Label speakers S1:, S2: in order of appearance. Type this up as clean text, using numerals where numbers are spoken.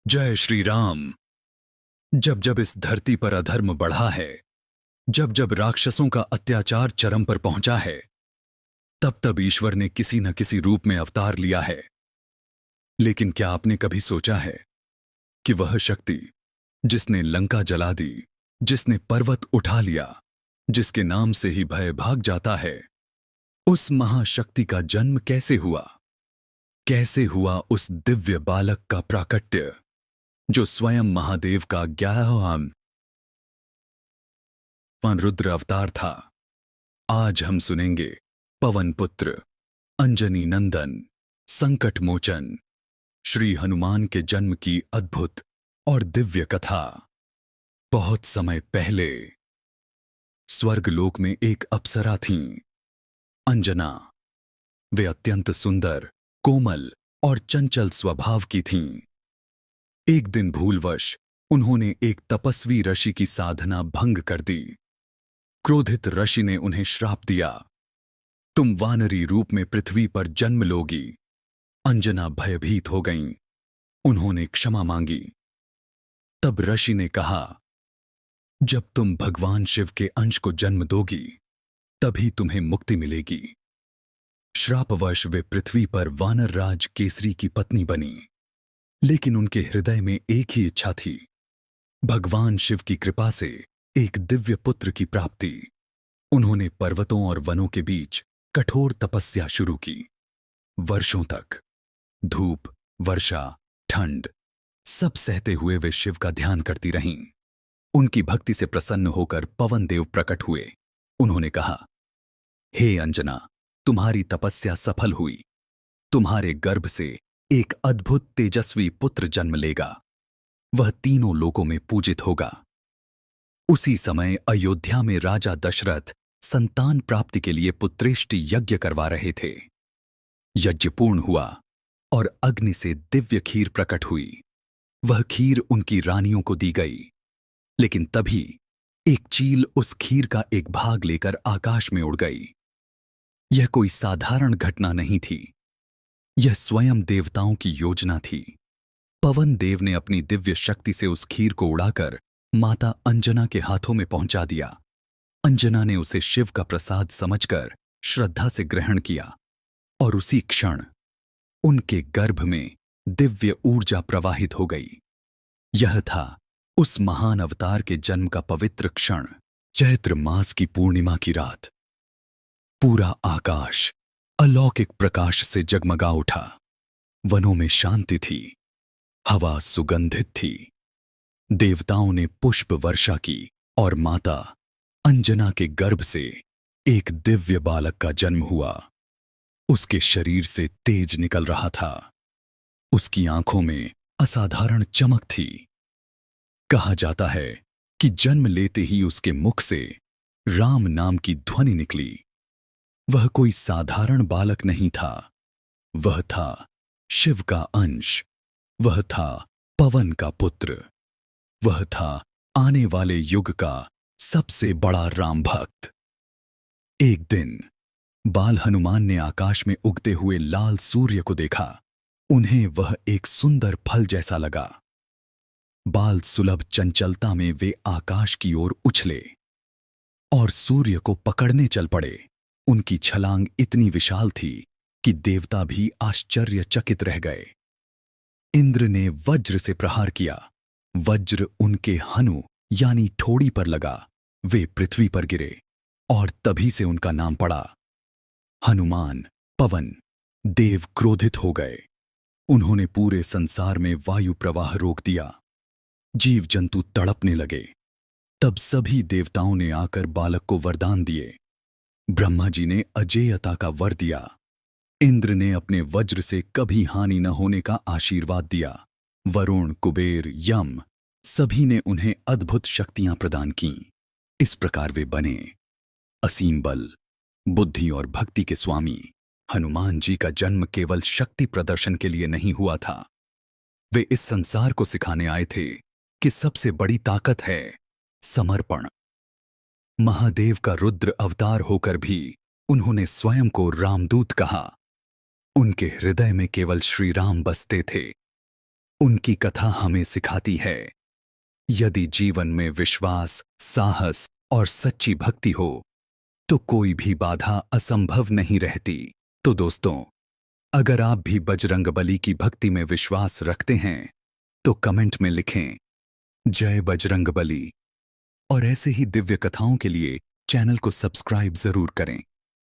S1: जय श्री राम। जब जब इस धरती पर अधर्म बढ़ा है, जब जब राक्षसों का अत्याचार चरम पर पहुंचा है, तब तब ईश्वर ने किसी न किसी रूप में अवतार लिया है। लेकिन क्या आपने कभी सोचा है कि वह शक्ति जिसने लंका जला दी, जिसने पर्वत उठा लिया, जिसके नाम से ही भय भाग जाता है, उस महाशक्ति का जन्म कैसे हुआ? कैसे हुआ उस दिव्य बालक का प्राकट्य जो स्वयं महादेव का 11वां रुद्र अवतार था? आज हम सुनेंगे पवन पुत्र, अंजनी नंदन, संकट मोचन श्री हनुमान के जन्म की अद्भुत और दिव्य कथा। बहुत समय पहले स्वर्गलोक में एक अप्सरा थीं, अंजना। वे अत्यंत सुंदर, कोमल और चंचल स्वभाव की थीं। एक दिन भूलवश उन्होंने एक तपस्वी ऋषि की साधना भंग कर दी। क्रोधित ऋषि ने उन्हें श्राप दिया, तुम वानरी रूप में पृथ्वी पर जन्म लोगी। अंजना भयभीत हो गईं। उन्होंने क्षमा मांगी। तब ऋषि ने कहा, जब तुम भगवान शिव के अंश को जन्म दोगी, तभी तुम्हें मुक्ति मिलेगी। श्रापवश वे पृथ्वी पर वानर राज केसरी की पत्नी बनी। लेकिन उनके हृदय में एक ही इच्छा थी, भगवान शिव की कृपा से एक दिव्य पुत्र की प्राप्ति। उन्होंने पर्वतों और वनों के बीच कठोर तपस्या शुरू की। वर्षों तक धूप, वर्षा, ठंड सब सहते हुए वे शिव का ध्यान करती रहीं। उनकी भक्ति से प्रसन्न होकर पवन देव प्रकट हुए। उन्होंने कहा, हे अंजना, तुम्हारी तपस्या सफल हुई। तुम्हारे गर्भ से एक अद्भुत तेजस्वी पुत्र जन्म लेगा। वह तीनों लोकों में पूजित होगा। उसी समय अयोध्या में राजा दशरथ संतान प्राप्ति के लिए पुत्रेष्टि यज्ञ करवा रहे थे। यज्ञ पूर्ण हुआ और अग्नि से दिव्य खीर प्रकट हुई। वह खीर उनकी रानियों को दी गई। लेकिन तभी एक चील उस खीर का एक भाग लेकर आकाश में उड़ गई। यह कोई साधारण घटना नहीं थी, यह स्वयं देवताओं की योजना थी। पवन देव ने अपनी दिव्य शक्ति से उस खीर को उड़ाकर माता अंजना के हाथों में पहुंचा दिया। अंजना ने उसे शिव का प्रसाद समझकर श्रद्धा से ग्रहण किया और उसी क्षण उनके गर्भ में दिव्य ऊर्जा प्रवाहित हो गई। यह था उस महान अवतार के जन्म का पवित्र क्षण। चैत्र मास की पूर्णिमा की रात पूरा आकाश अलौकिक प्रकाश से जगमगा उठा। वनों में शांति थी, हवा सुगंधित थी। देवताओं ने पुष्प वर्षा की और माता अंजना के गर्भ से एक दिव्य बालक का जन्म हुआ। उसके शरीर से तेज निकल रहा था। उसकी आंखों में असाधारण चमक थी। कहा जाता है कि जन्म लेते ही उसके मुख से राम नाम की ध्वनि निकली। वह कोई साधारण बालक नहीं था, वह था शिव का अंश। वह था पवन का पुत्र। वह था आने वाले युग का सबसे बड़ा राम भक्त। एक दिन बाल हनुमान ने आकाश में उगते हुए लाल सूर्य को देखा। उन्हें वह एक सुंदर फल जैसा लगा। बाल सुलभ चंचलता में वे आकाश की ओर उछले और सूर्य को पकड़ने चल पड़े। उनकी छलांग इतनी विशाल थी कि देवता भी आश्चर्यचकित रह गए। इंद्र ने वज्र से प्रहार किया। वज्र उनके हनु यानी ठोड़ी पर लगा। वे पृथ्वी पर गिरे और तभी से उनका नाम पड़ा। हनुमान, पवन देव क्रोधित हो गए। उन्होंने पूरे संसार में वायु प्रवाह रोक दिया। जीव जंतु तड़पने लगे। तब सभी देवताओं ने आकर बालक को वरदान दिए। ब्रह्मा जी ने अजेयता का वर दिया। इंद्र ने अपने वज्र से कभी हानि न होने का आशीर्वाद दिया। वरुण, कुबेर, यम सभी ने उन्हें अद्भुत शक्तियां प्रदान कीं। इस प्रकार वे बने असीम बल, बुद्धि और भक्ति के स्वामी। हनुमान जी का जन्म केवल शक्ति प्रदर्शन के लिए नहीं हुआ था। वे इस संसार को सिखाने आए थे कि सबसे बड़ी ताकत है समर्पण। महादेव का रुद्र अवतार होकर भी उन्होंने स्वयं को रामदूत कहा। उनके हृदय में केवल श्री राम बसते थे। उनकी कथा हमें सिखाती है, यदि जीवन में विश्वास, साहस और सच्ची भक्ति हो तो कोई भी बाधा असंभव नहीं रहती। तो दोस्तों, अगर आप भी बजरंगबली की भक्ति में विश्वास रखते हैं तो कमेंट में लिखें जय बजरंगबली। और ऐसे ही दिव्य कथाओं के लिए चैनल को सब्सक्राइब जरूर करें।